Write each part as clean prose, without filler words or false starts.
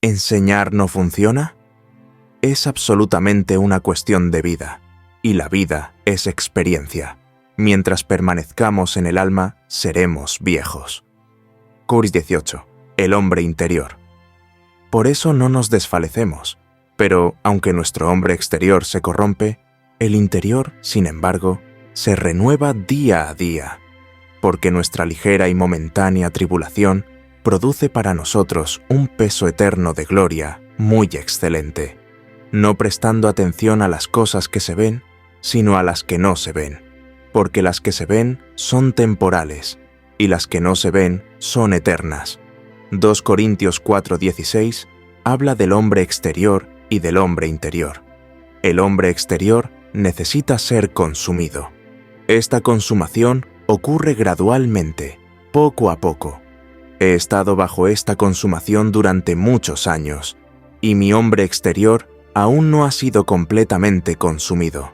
¿Enseñar no funciona? Es absolutamente una cuestión de vida, y la vida es experiencia. Mientras permanezcamos en el alma, seremos viejos. Curs 18. El hombre interior. Por eso no nos desfalecemos, pero aunque nuestro hombre exterior se corrompe, el interior, sin embargo, se renueva día a día, porque nuestra ligera y momentánea tribulación produce para nosotros un peso eterno de gloria muy excelente, no prestando atención a las cosas que se ven, sino a las que no se ven, porque las que se ven son temporales, y las que no se ven son eternas. 2 Corintios 4:16 habla del hombre exterior y del hombre interior. El hombre exterior necesita ser consumido. Esta consumación ocurre gradualmente, poco a poco. He estado bajo esta consumación durante muchos años, y mi hombre exterior aún no ha sido completamente consumido.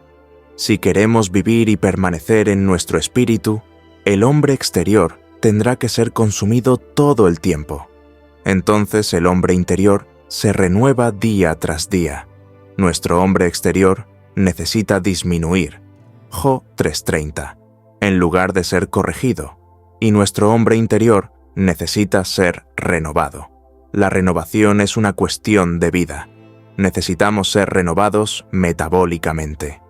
Si queremos vivir y permanecer en nuestro espíritu, el hombre exterior tendrá que ser consumido todo el tiempo. Entonces el hombre interior se renueva día tras día. Nuestro hombre exterior necesita disminuir, Jo 3:30, en lugar de ser corregido, y nuestro hombre interior necesita ser renovado. La renovación es una cuestión de vida. Necesitamos ser renovados metabólicamente.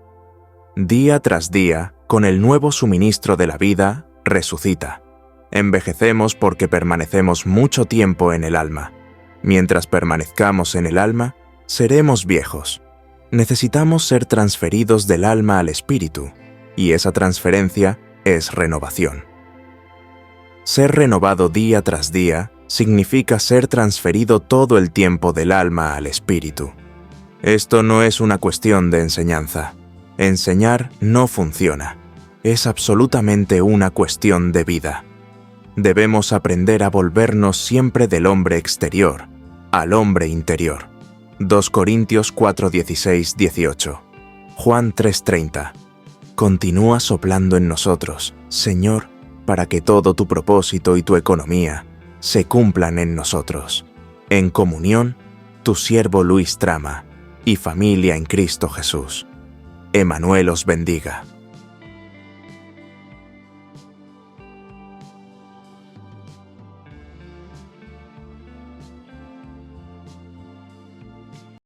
Día tras día, con el nuevo suministro de la vida, resucita. Envejecemos porque permanecemos mucho tiempo en el alma. Mientras permanezcamos en el alma, seremos viejos. Necesitamos ser transferidos del alma al espíritu, y esa transferencia es renovación. Ser renovado día tras día significa ser transferido todo el tiempo del alma al espíritu. Esto no es una cuestión de enseñanza. Enseñar no funciona. Es absolutamente una cuestión de vida. Debemos aprender a volvernos siempre del hombre exterior al hombre interior. 2 Corintios 4:16-18. Juan 3:30. Continúa soplando en nosotros, Señor, para que todo tu propósito y tu economía se cumplan en nosotros. En comunión, tu siervo Luis Trama y familia en Cristo Jesús. Emanuel os bendiga.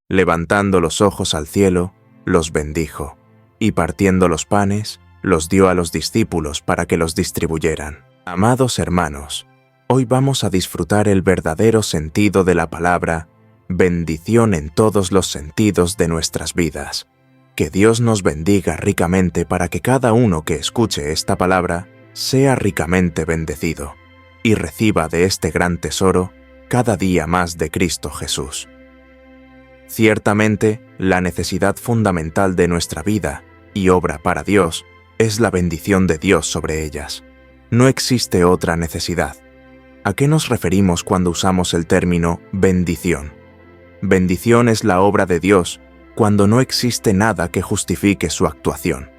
Levantando los ojos al cielo, los bendijo, y partiendo los panes, los dio a los discípulos para que los distribuyeran. Amados hermanos, hoy vamos a disfrutar el verdadero sentido de la palabra bendición en todos los sentidos de nuestras vidas. Que Dios nos bendiga ricamente para que cada uno que escuche esta palabra sea ricamente bendecido y reciba de este gran tesoro cada día más de Cristo Jesús. Ciertamente, la necesidad fundamental de nuestra vida y obra para Dios es la bendición de Dios sobre ellas. No existe otra necesidad. ¿A qué nos referimos cuando usamos el término bendición? Bendición es la obra de Dios cuando no existe nada que justifique su actuación.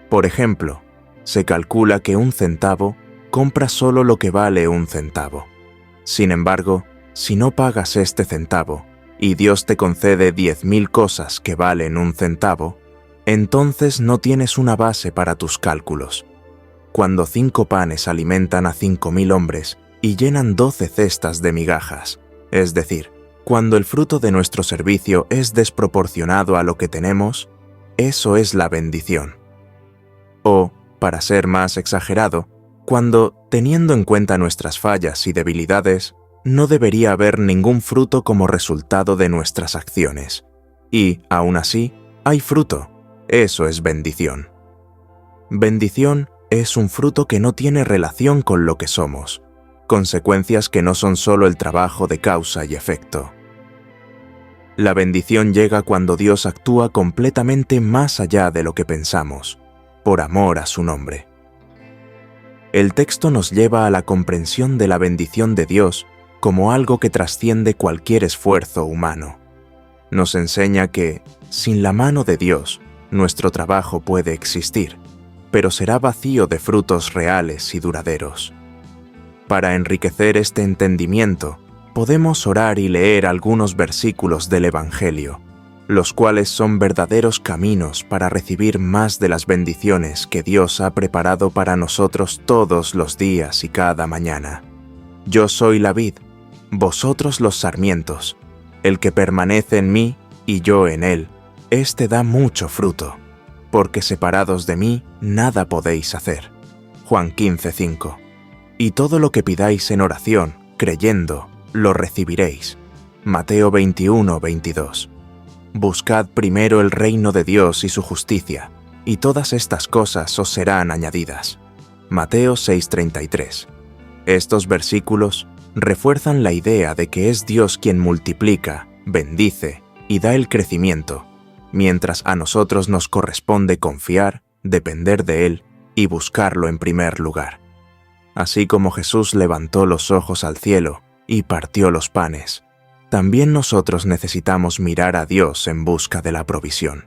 Por ejemplo, se calcula que 1 centavo compra solo lo que vale 1 centavo. Sin embargo, si no pagas este centavo, y Dios te concede 10.000 cosas que valen 1 centavo, entonces no tienes una base para tus cálculos. Cuando 5 panes alimentan a 5.000 hombres y llenan 12 cestas de migajas, es decir, cuando el fruto de nuestro servicio es desproporcionado a lo que tenemos, eso es la bendición. O, para ser más exagerado, cuando, teniendo en cuenta nuestras fallas y debilidades, no debería haber ningún fruto como resultado de nuestras acciones. Y, aún así, hay fruto. Eso es bendición. Bendición es un fruto que no tiene relación con lo que somos, consecuencias que no son solo el trabajo de causa y efecto. La bendición llega cuando Dios actúa completamente más allá de lo que pensamos, por amor a su nombre. El texto nos lleva a la comprensión de la bendición de Dios como algo que trasciende cualquier esfuerzo humano. Nos enseña que, sin la mano de Dios, nuestro trabajo puede existir, pero será vacío de frutos reales y duraderos. Para enriquecer este entendimiento, podemos orar y leer algunos versículos del Evangelio, los cuales son verdaderos caminos para recibir más de las bendiciones que Dios ha preparado para nosotros todos los días y cada mañana. Yo soy la vid, vosotros los sarmientos. El que permanece en mí y yo en él, éste da mucho fruto, porque separados de mí nada podéis hacer. Juan 15:5. Y todo lo que pidáis en oración, creyendo, lo recibiréis. Mateo 21:22. Buscad primero el reino de Dios y su justicia, y todas estas cosas os serán añadidas. Mateo 6:33. Estos versículos refuerzan la idea de que es Dios quien multiplica, bendice y da el crecimiento, mientras a nosotros nos corresponde confiar, depender de Él y buscarlo en primer lugar. Así como Jesús levantó los ojos al cielo y partió los panes, también nosotros necesitamos mirar a Dios en busca de la provisión.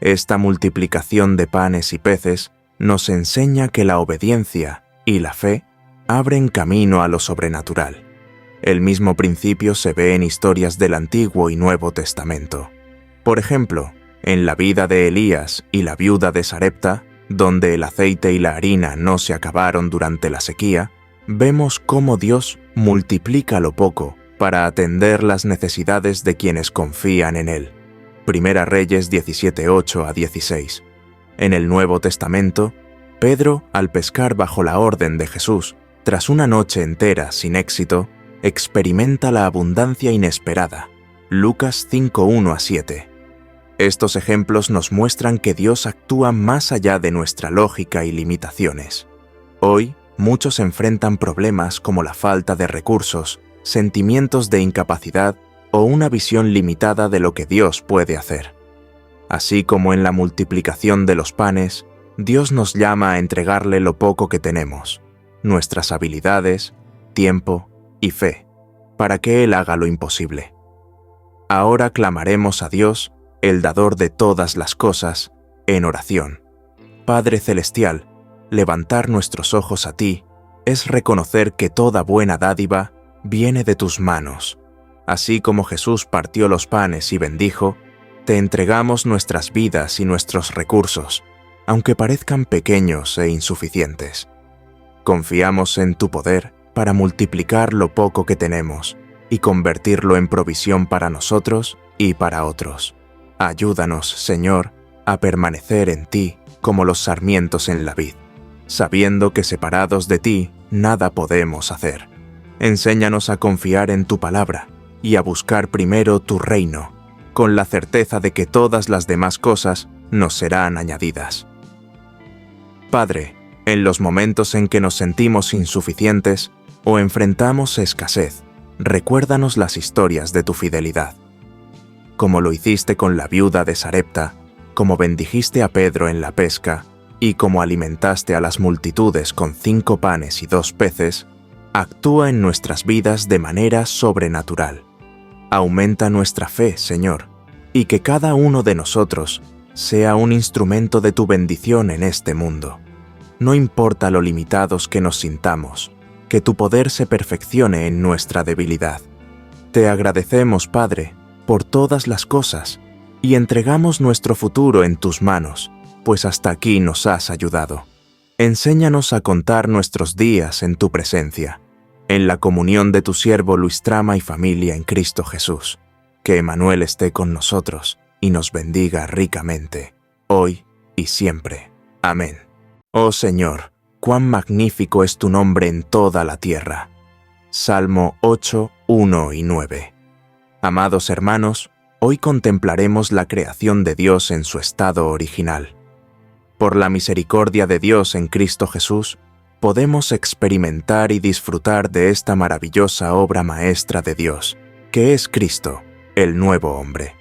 Esta multiplicación de panes y peces nos enseña que la obediencia y la fe abren camino a lo sobrenatural. El mismo principio se ve en historias del Antiguo y Nuevo Testamento. Por ejemplo, en la vida de Elías y la viuda de Sarepta, donde el aceite y la harina no se acabaron durante la sequía, vemos cómo Dios multiplica lo poco para atender las necesidades de quienes confían en Él. Primera Reyes 17:8-16. En el Nuevo Testamento, Pedro, al pescar bajo la orden de Jesús, tras una noche entera sin éxito, experimenta la abundancia inesperada. Lucas 5:1-7. Estos ejemplos nos muestran que Dios actúa más allá de nuestra lógica y limitaciones. Hoy, muchos enfrentan problemas como la falta de recursos, sentimientos de incapacidad o una visión limitada de lo que Dios puede hacer. Así como en la multiplicación de los panes, Dios nos llama a entregarle lo poco que tenemos, nuestras habilidades, tiempo y fe, para que Él haga lo imposible. Ahora clamaremos a Dios, el dador de todas las cosas, en oración. Padre Celestial, levantar nuestros ojos a ti es reconocer que toda buena dádiva viene de tus manos. Así como Jesús partió los panes y bendijo, te entregamos nuestras vidas y nuestros recursos, aunque parezcan pequeños e insuficientes. Confiamos en tu poder para multiplicar lo poco que tenemos y convertirlo en provisión para nosotros y para otros. Ayúdanos, Señor, a permanecer en ti como los sarmientos en la vid, sabiendo que separados de ti nada podemos hacer. Enséñanos a confiar en tu palabra y a buscar primero tu reino, con la certeza de que todas las demás cosas nos serán añadidas. Padre, en los momentos en que nos sentimos insuficientes o enfrentamos escasez, recuérdanos las historias de tu fidelidad. Como lo hiciste con la viuda de Sarepta, como bendijiste a Pedro en la pesca y como alimentaste a las multitudes con 5 panes y 2 peces, actúa en nuestras vidas de manera sobrenatural. Aumenta nuestra fe, Señor, y que cada uno de nosotros sea un instrumento de tu bendición en este mundo. No importa lo limitados que nos sintamos, que tu poder se perfeccione en nuestra debilidad. Te agradecemos, Padre, por todas las cosas, y entregamos nuestro futuro en tus manos, pues hasta aquí nos has ayudado. Enséñanos a contar nuestros días en tu presencia, en la comunión de tu siervo Luis Trama y familia en Cristo Jesús. Que Emmanuel esté con nosotros y nos bendiga ricamente, hoy y siempre. Amén. Oh Señor, cuán magnífico es tu nombre en toda la tierra. Salmo 8, 1 y 9. Amados hermanos, hoy contemplaremos la creación de Dios en su estado original. Por la misericordia de Dios en Cristo Jesús, podemos experimentar y disfrutar de esta maravillosa obra maestra de Dios, que es Cristo, el nuevo hombre.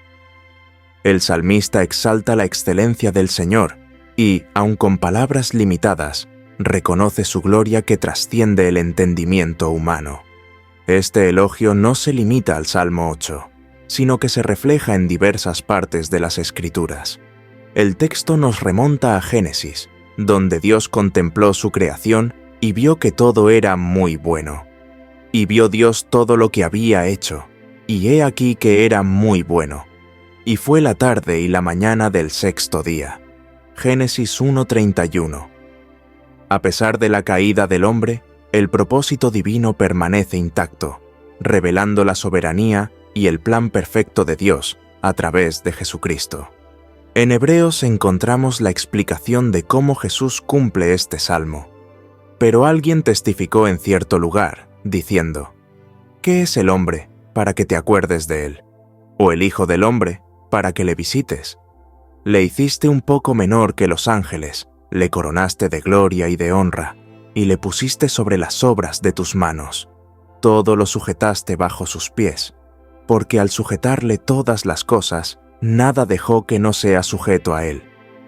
El salmista exalta la excelencia del Señor y, aun con palabras limitadas, reconoce su gloria que trasciende el entendimiento humano. Este elogio no se limita al Salmo 8, sino que se refleja en diversas partes de las Escrituras. El texto nos remonta a Génesis, donde Dios contempló su creación y vio que todo era muy bueno. Y vio Dios todo lo que había hecho, y he aquí que era muy bueno. Y fue la tarde y la mañana del sexto día. Génesis 1:31. A pesar de la caída del hombre, el propósito divino permanece intacto, revelando la soberanía y el plan perfecto de Dios a través de Jesucristo. En Hebreos encontramos la explicación de cómo Jesús cumple este salmo. Pero alguien testificó en cierto lugar, diciendo: ¿Qué es el hombre para que te acuerdes de él? ¿O el hijo del hombre para que le visites? Le hiciste un poco menor que los ángeles, le coronaste de gloria y de honra, y le pusiste sobre las obras de tus manos. Todo lo sujetaste bajo sus pies, porque al sujetarle todas las cosas, nada dejó que no sea sujeto a él.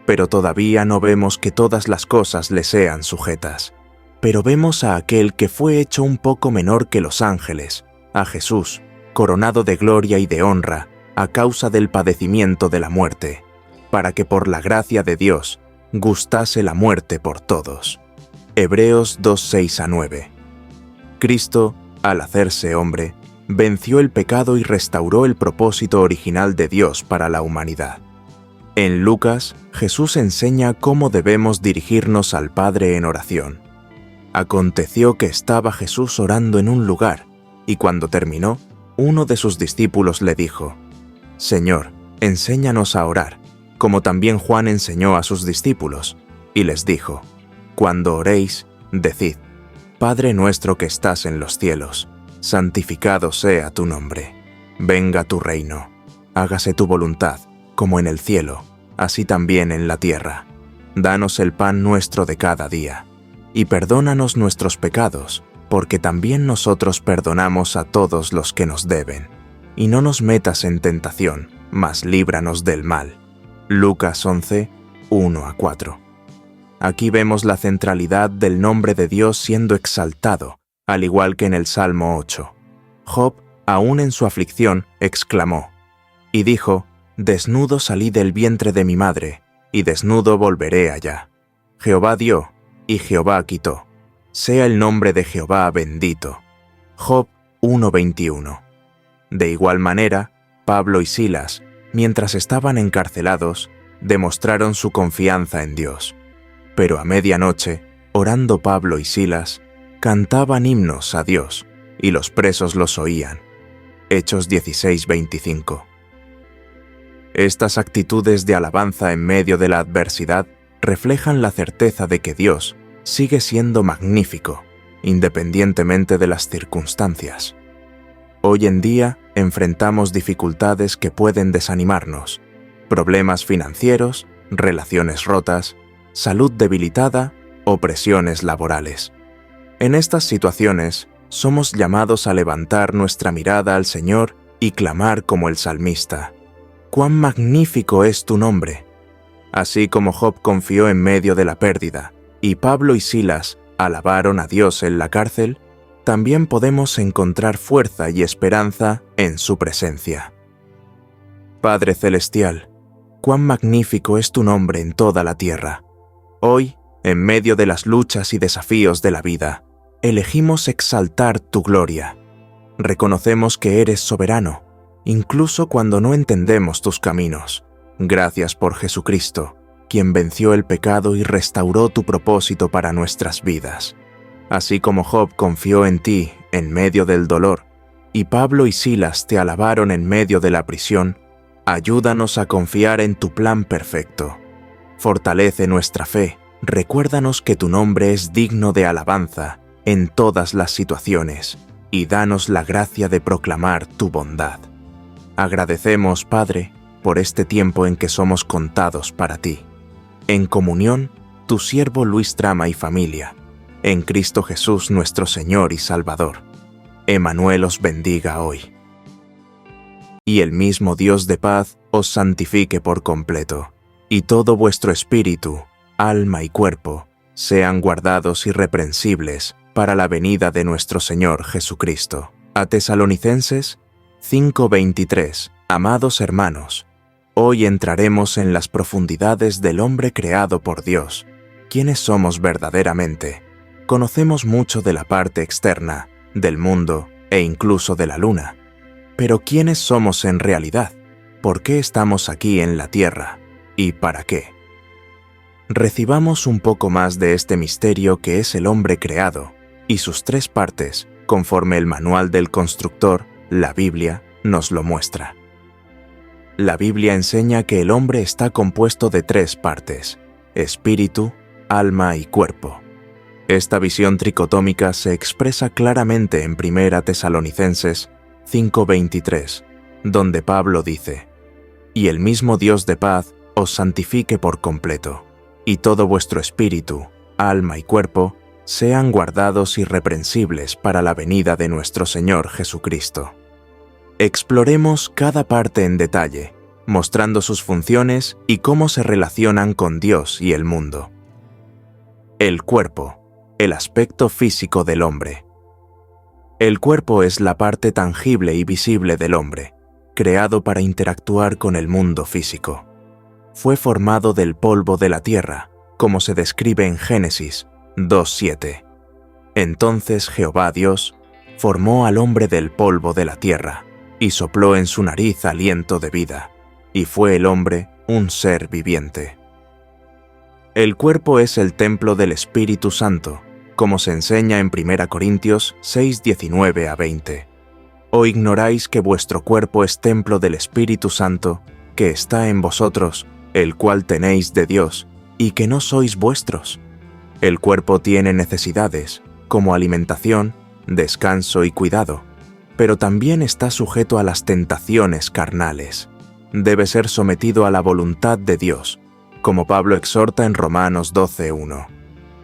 Pero todavía no vemos que todas las cosas le sean sujetas. Pero vemos a aquel que fue hecho un poco menor que los ángeles, a Jesús, coronado de gloria y de honra, a causa del padecimiento de la muerte, para que por la gracia de Dios gustase la muerte por todos. Hebreos 2:6-9. Cristo, al hacerse hombre, venció el pecado y restauró el propósito original de Dios para la humanidad. En Lucas, Jesús enseña cómo debemos dirigirnos al Padre en oración. Aconteció que estaba Jesús orando en un lugar, y cuando terminó, uno de sus discípulos le dijo: Señor, enséñanos a orar, como también Juan enseñó a sus discípulos, y les dijo: Cuando oréis, decid: Padre nuestro que estás en los cielos, santificado sea tu nombre. Venga tu reino. Hágase tu voluntad, como en el cielo, así también en la tierra. Danos el pan nuestro de cada día. Y perdónanos nuestros pecados, porque también nosotros perdonamos a todos los que nos deben. Y no nos metas en tentación, mas líbranos del mal. Lucas 11:1-4. Aquí vemos la centralidad del nombre de Dios siendo exaltado, al igual que en el Salmo 8. Job, aún en su aflicción, exclamó, y dijo: Desnudo salí del vientre de mi madre, y desnudo volveré allá. Jehová dio, y Jehová quitó. Sea el nombre de Jehová bendito. Job 1:21. De igual manera, Pablo y Silas, mientras estaban encarcelados, demostraron su confianza en Dios. Pero a medianoche, orando Pablo y Silas, cantaban himnos a Dios, y los presos los oían. Hechos 16:25. Estas actitudes de alabanza en medio de la adversidad reflejan la certeza de que Dios sigue siendo magnífico, independientemente de las circunstancias. Hoy en día enfrentamos dificultades que pueden desanimarnos, problemas financieros, relaciones rotas, salud debilitada o presiones laborales. En estas situaciones, somos llamados a levantar nuestra mirada al Señor y clamar como el salmista: «¡Cuán magnífico es tu nombre!». Así como Job confió en medio de la pérdida, y Pablo y Silas alabaron a Dios en la cárcel, también podemos encontrar fuerza y esperanza en su presencia. Padre Celestial, cuán magnífico es tu nombre en toda la tierra. Hoy, en medio de las luchas y desafíos de la vida, elegimos exaltar tu gloria. Reconocemos que eres soberano, incluso cuando no entendemos tus caminos. Gracias por Jesucristo, quien venció el pecado y restauró tu propósito para nuestras vidas. Así como Job confió en ti en medio del dolor, y Pablo y Silas te alabaron en medio de la prisión, ayúdanos a confiar en tu plan perfecto. Fortalece nuestra fe, recuérdanos que tu nombre es digno de alabanza en todas las situaciones, y danos la gracia de proclamar tu bondad. Agradecemos, Padre, por este tiempo en que somos contados para ti. En comunión, tu siervo Luis Trama y familia, en Cristo Jesús nuestro Señor y Salvador. Emmanuel os bendiga hoy. Y el mismo Dios de paz os santifique por completo, y todo vuestro espíritu, alma y cuerpo sean guardados irreprensibles para la venida de nuestro Señor Jesucristo. A Tesalonicenses 5:23. Amados hermanos, hoy entraremos en las profundidades del hombre creado por Dios. ¿Quiénes somos verdaderamente? Conocemos mucho de la parte externa, del mundo e incluso de la luna. Pero ¿quiénes somos en realidad? ¿Por qué estamos aquí en la Tierra? ¿Y para qué? Recibamos un poco más de este misterio que es el hombre creado y sus tres partes, conforme el manual del constructor, la Biblia, nos lo muestra. La Biblia enseña que el hombre está compuesto de tres partes: espíritu, alma y cuerpo. Esta visión tricotómica se expresa claramente en 1 Tesalonicenses 5:23, donde Pablo dice: «Y el mismo Dios de paz os santifique por completo, y todo vuestro espíritu, alma y cuerpo sean guardados irreprensibles para la venida de nuestro Señor Jesucristo». Exploremos cada parte en detalle, mostrando sus funciones y cómo se relacionan con Dios y el mundo. El cuerpo, el aspecto físico del hombre. El cuerpo es la parte tangible y visible del hombre, creado para interactuar con el mundo físico. Fue formado del polvo de la tierra, como se describe en Génesis 2:7. Entonces Jehová Dios formó al hombre del polvo de la tierra, y sopló en su nariz aliento de vida, y fue el hombre un ser viviente. El cuerpo es el templo del Espíritu Santo, como se enseña en 1 Corintios 6:19-20. ¿O ignoráis que vuestro cuerpo es templo del Espíritu Santo, que está en vosotros, el cual tenéis de Dios, y que no sois vuestros? El cuerpo tiene necesidades, como alimentación, descanso y cuidado, pero también está sujeto a las tentaciones carnales. Debe ser sometido a la voluntad de Dios, como Pablo exhorta en Romanos 12:1.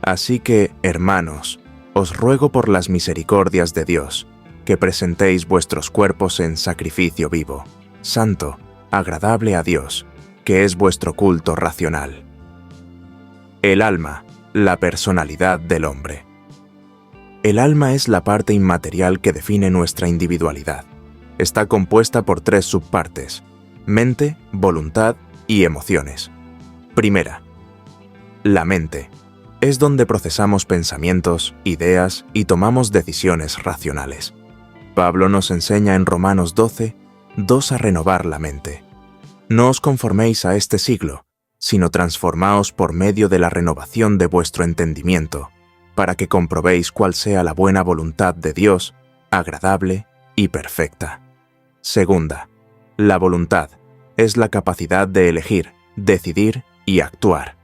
Así que, hermanos, os ruego por las misericordias de Dios, que presentéis vuestros cuerpos en sacrificio vivo, santo, agradable a Dios, que es vuestro culto racional. El alma, la personalidad del hombre. El alma es la parte inmaterial que define nuestra individualidad. Está compuesta por tres subpartes: mente, voluntad y emociones. Primera, la mente. Es donde procesamos pensamientos, ideas y tomamos decisiones racionales. Pablo nos enseña en Romanos 12:2 a renovar la mente. No os conforméis a este siglo, sino transformaos por medio de la renovación de vuestro entendimiento, para que comprobéis cuál sea la buena voluntad de Dios, agradable y perfecta. Segunda, la voluntad es la capacidad de elegir, decidir y actuar.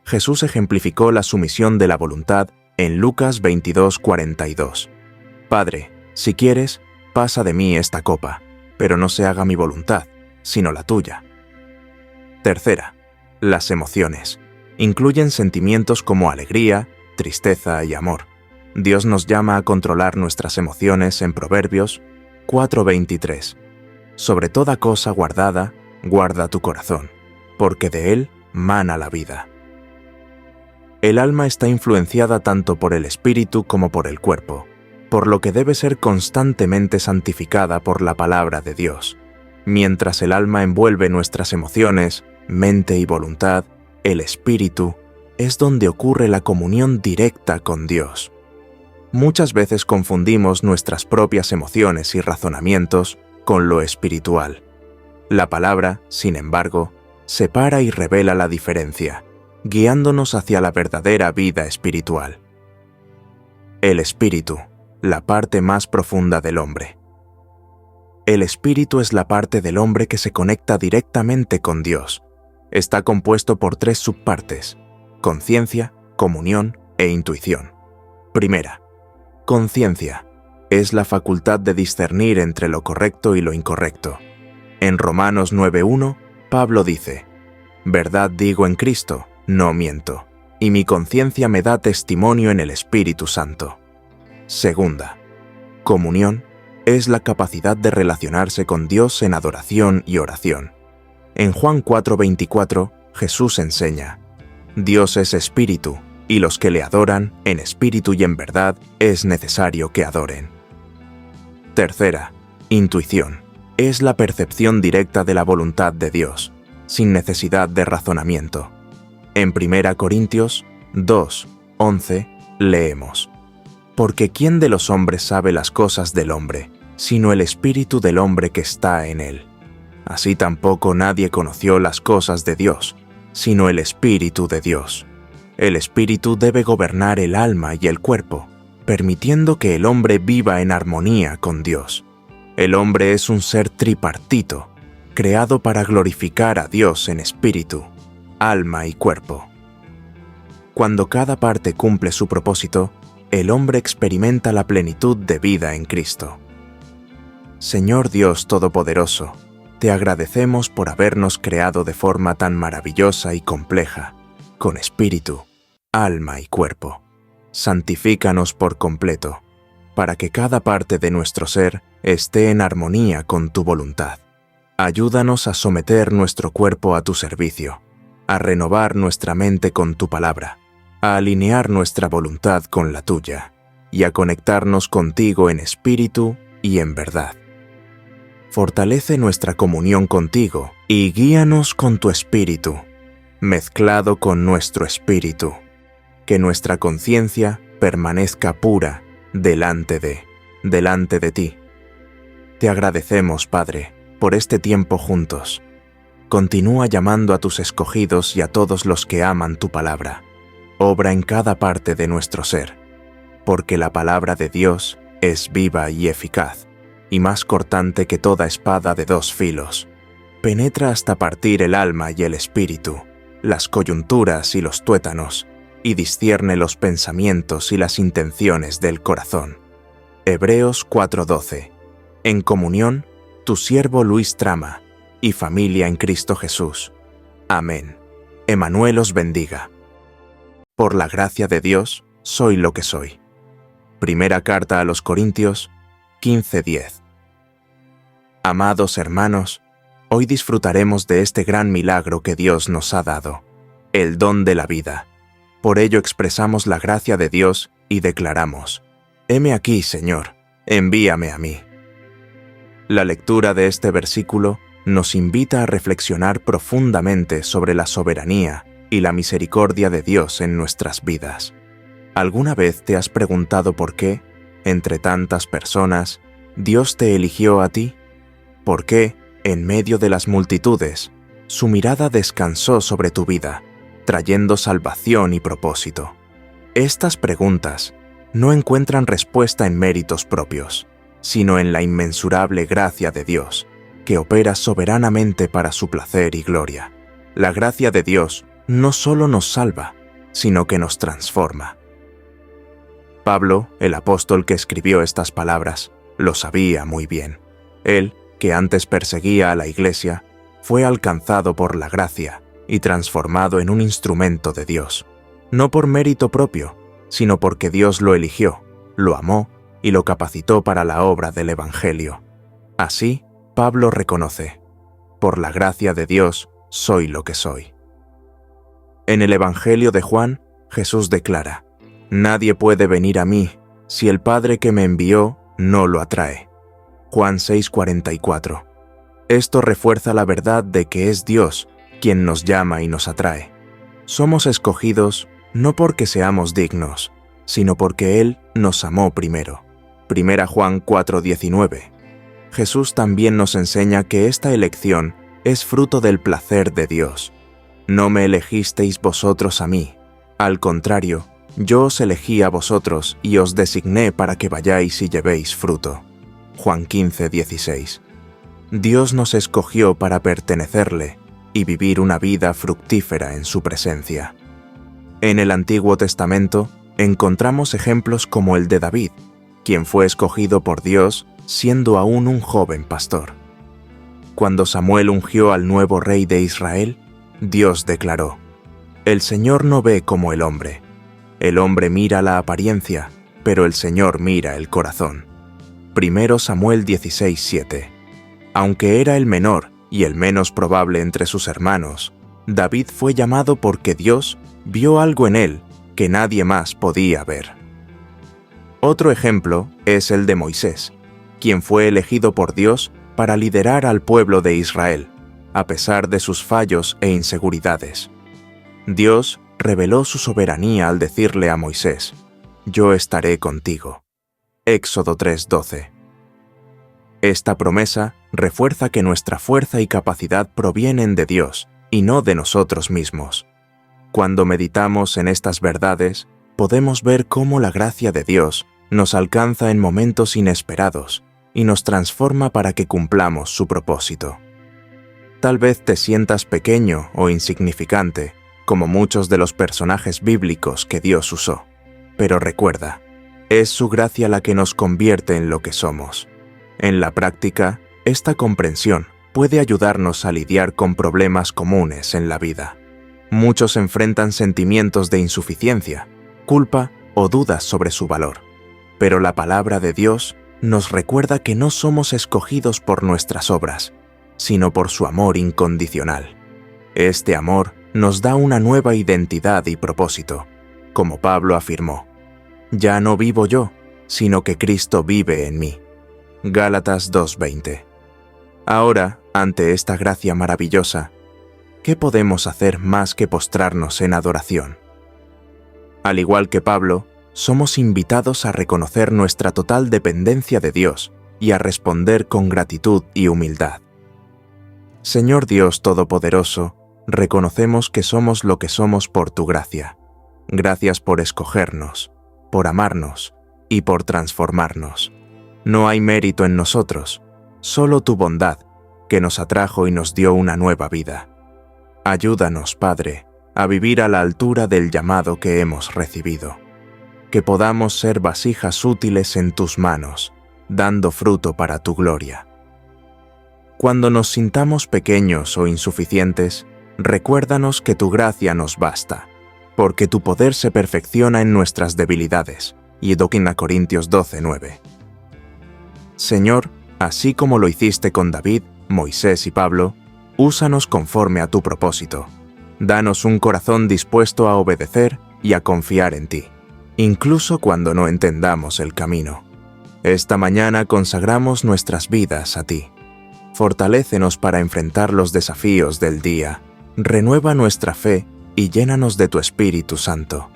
Jesús ejemplificó la sumisión de la voluntad en Lucas 22:42. Padre, si quieres, pasa de mí esta copa, pero no se haga mi voluntad, sino la tuya. Tercera, las emociones. Incluyen sentimientos como alegría, tristeza y amor. Dios nos llama a controlar nuestras emociones en Proverbios 4:23. Sobre toda cosa guardada, guarda tu corazón, porque de él mana la vida. El alma está influenciada tanto por el espíritu como por el cuerpo, por lo que debe ser constantemente santificada por la palabra de Dios. Mientras el alma envuelve nuestras emociones, mente y voluntad, el espíritu es donde ocurre la comunión directa con Dios. Muchas veces confundimos nuestras propias emociones y razonamientos con lo espiritual. La palabra, sin embargo, separa y revela la diferencia, guiándonos hacia la verdadera vida espiritual. El espíritu, la parte más profunda del hombre. El espíritu es la parte del hombre que se conecta directamente con Dios. Está compuesto por tres subpartes: conciencia, comunión e intuición. Primera, conciencia. Es la facultad de discernir entre lo correcto y lo incorrecto. En Romanos 9:1, Pablo dice: «Verdad digo en Cristo, no miento, y mi conciencia me da testimonio en el Espíritu Santo». Segunda, comunión es la capacidad de relacionarse con Dios en adoración y oración. En Juan 4:24, Jesús enseña: «Dios es espíritu, y los que le adoran, en espíritu y en verdad, es necesario que adoren». Tercera, intuición. Es la percepción directa de la voluntad de Dios, sin necesidad de razonamiento. En 1 Corintios 2:11 leemos: Porque ¿quién de los hombres sabe las cosas del hombre, sino el espíritu del hombre que está en él? Así tampoco nadie conoció las cosas de Dios, sino el Espíritu de Dios. El Espíritu debe gobernar el alma y el cuerpo, permitiendo que el hombre viva en armonía con Dios. El hombre es un ser tripartito, creado para glorificar a Dios en espíritu, alma y cuerpo. Cuando cada parte cumple su propósito, el hombre experimenta la plenitud de vida en Cristo. Señor Dios Todopoderoso, te agradecemos por habernos creado de forma tan maravillosa y compleja, con espíritu, alma y cuerpo. Santifícanos por completo, para que cada parte de nuestro ser esté en armonía con tu voluntad. Ayúdanos a someter nuestro cuerpo a tu servicio, a renovar nuestra mente con tu palabra, a alinear nuestra voluntad con la tuya, y a conectarnos contigo en espíritu y en verdad. Fortalece nuestra comunión contigo y guíanos con tu espíritu, mezclado con nuestro espíritu, que nuestra conciencia permanezca pura delante de ti. Te agradecemos, Padre, por este tiempo juntos. Continúa llamando a tus escogidos y a todos los que aman tu palabra. Obra en cada parte de nuestro ser, porque la palabra de Dios es viva y eficaz, y más cortante que toda espada de dos filos. Penetra hasta partir el alma y el espíritu, las coyunturas y los tuétanos, y discierne los pensamientos y las intenciones del corazón. Hebreos 4:12. En comunión, tu siervo Luis Trama, y familia en Cristo Jesús. Amén. Emanuel os bendiga. Por la gracia de Dios, soy lo que soy. Primera carta a los Corintios 15:10. Amados hermanos, hoy disfrutaremos de este gran milagro que Dios nos ha dado, el don de la vida. Por ello expresamos la gracia de Dios y declaramos: heme aquí, Señor, envíame a mí. La lectura de este versículo nos invita a reflexionar profundamente sobre la soberanía y la misericordia de Dios en nuestras vidas. ¿Alguna vez te has preguntado por qué, entre tantas personas, Dios te eligió a ti? ¿Por qué, en medio de las multitudes, su mirada descansó sobre tu vida, trayendo salvación y propósito? Estas preguntas no encuentran respuesta en méritos propios, sino en la inmensurable gracia de Dios, que opera soberanamente para su placer y gloria. La gracia de Dios no solo nos salva, sino que nos transforma. Pablo, el apóstol que escribió estas palabras, lo sabía muy bien. Él, que antes perseguía a la Iglesia, fue alcanzado por la gracia y transformado en un instrumento de Dios, no por mérito propio, sino porque Dios lo eligió, lo amó y lo capacitó para la obra del Evangelio. Así, Pablo reconoce: por la gracia de Dios soy lo que soy. En el Evangelio de Juan, Jesús declara: nadie puede venir a mí si el Padre que me envió no lo atrae. Juan 6:44. Esto refuerza la verdad de que es Dios quien nos llama y nos atrae. Somos escogidos no porque seamos dignos, sino porque Él nos amó primero. Primera Juan 4:19. Jesús también nos enseña que esta elección es fruto del placer de Dios. No me elegisteis vosotros a mí, al contrario, yo os elegí a vosotros y os designé para que vayáis y llevéis fruto. Juan 15:16. Dios nos escogió para pertenecerle y vivir una vida fructífera en su presencia. En el Antiguo Testamento encontramos ejemplos como el de David, quien fue escogido por Dios siendo aún un joven pastor. Cuando Samuel ungió al nuevo rey de Israel, Dios declaró: el Señor no ve como el hombre. El hombre mira la apariencia, pero el Señor mira el corazón. 1 Samuel 16:7. Aunque era el menor y el menos probable entre sus hermanos, David fue llamado porque Dios vio algo en él que nadie más podía ver. Otro ejemplo es el de Moisés, quien fue elegido por Dios para liderar al pueblo de Israel, a pesar de sus fallos e inseguridades. Dios reveló su soberanía al decirle a Moisés: yo estaré contigo. Éxodo 3:12. Esta promesa refuerza que nuestra fuerza y capacidad provienen de Dios y no de nosotros mismos. Cuando meditamos en estas verdades, podemos ver cómo la gracia de Dios nos alcanza en momentos inesperados y nos transforma para que cumplamos su propósito. Tal vez te sientas pequeño o insignificante, como muchos de los personajes bíblicos que Dios usó, pero recuerda, es su gracia la que nos convierte en lo que somos. En la práctica, esta comprensión puede ayudarnos a lidiar con problemas comunes en la vida. Muchos enfrentan sentimientos de insuficiencia, culpa o dudas sobre su valor, pero la palabra de Dios nos recuerda que no somos escogidos por nuestras obras, sino por su amor incondicional. Este amor nos da una nueva identidad y propósito, como Pablo afirmó: «Ya no vivo yo, sino que Cristo vive en mí». Gálatas 2:20. Ahora, ante esta gracia maravillosa, ¿qué podemos hacer más que postrarnos en adoración? Al igual que Pablo, somos invitados a reconocer nuestra total dependencia de Dios y a responder con gratitud y humildad. Señor Dios Todopoderoso, reconocemos que somos lo que somos por tu gracia. Gracias por escogernos, por amarnos y por transformarnos. No hay mérito en nosotros, solo tu bondad, que nos atrajo y nos dio una nueva vida. Ayúdanos, Padre, a vivir a la altura del llamado que hemos recibido. Que podamos ser vasijas útiles en tus manos, dando fruto para tu gloria. Cuando nos sintamos pequeños o insuficientes, recuérdanos que tu gracia nos basta, porque tu poder se perfecciona en nuestras debilidades. Y 2 Corintios 12:9. Señor, así como lo hiciste con David, Moisés y Pablo, úsanos conforme a tu propósito. Danos un corazón dispuesto a obedecer y a confiar en ti, incluso cuando no entendamos el camino. Esta mañana consagramos nuestras vidas a ti. Fortalécenos para enfrentar los desafíos del día. Renueva nuestra fe y llénanos de tu Espíritu Santo.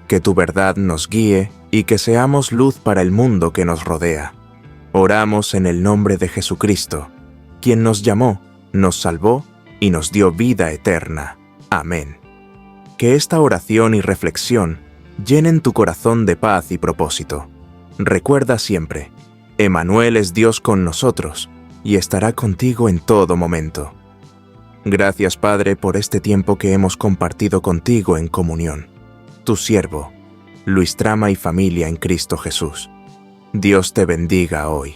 Que tu verdad nos guíe y que seamos luz para el mundo que nos rodea. Oramos en el nombre de Jesucristo, quien nos llamó, nos salvó y nos dio vida eterna. Amén. Que esta oración y reflexión llenen tu corazón de paz y propósito. Recuerda siempre, Emmanuel es Dios con nosotros y estará contigo en todo momento. Gracias, Padre, por este tiempo que hemos compartido contigo en comunión. Tu siervo, Luis Trama y familia en Cristo Jesús. Dios te bendiga hoy.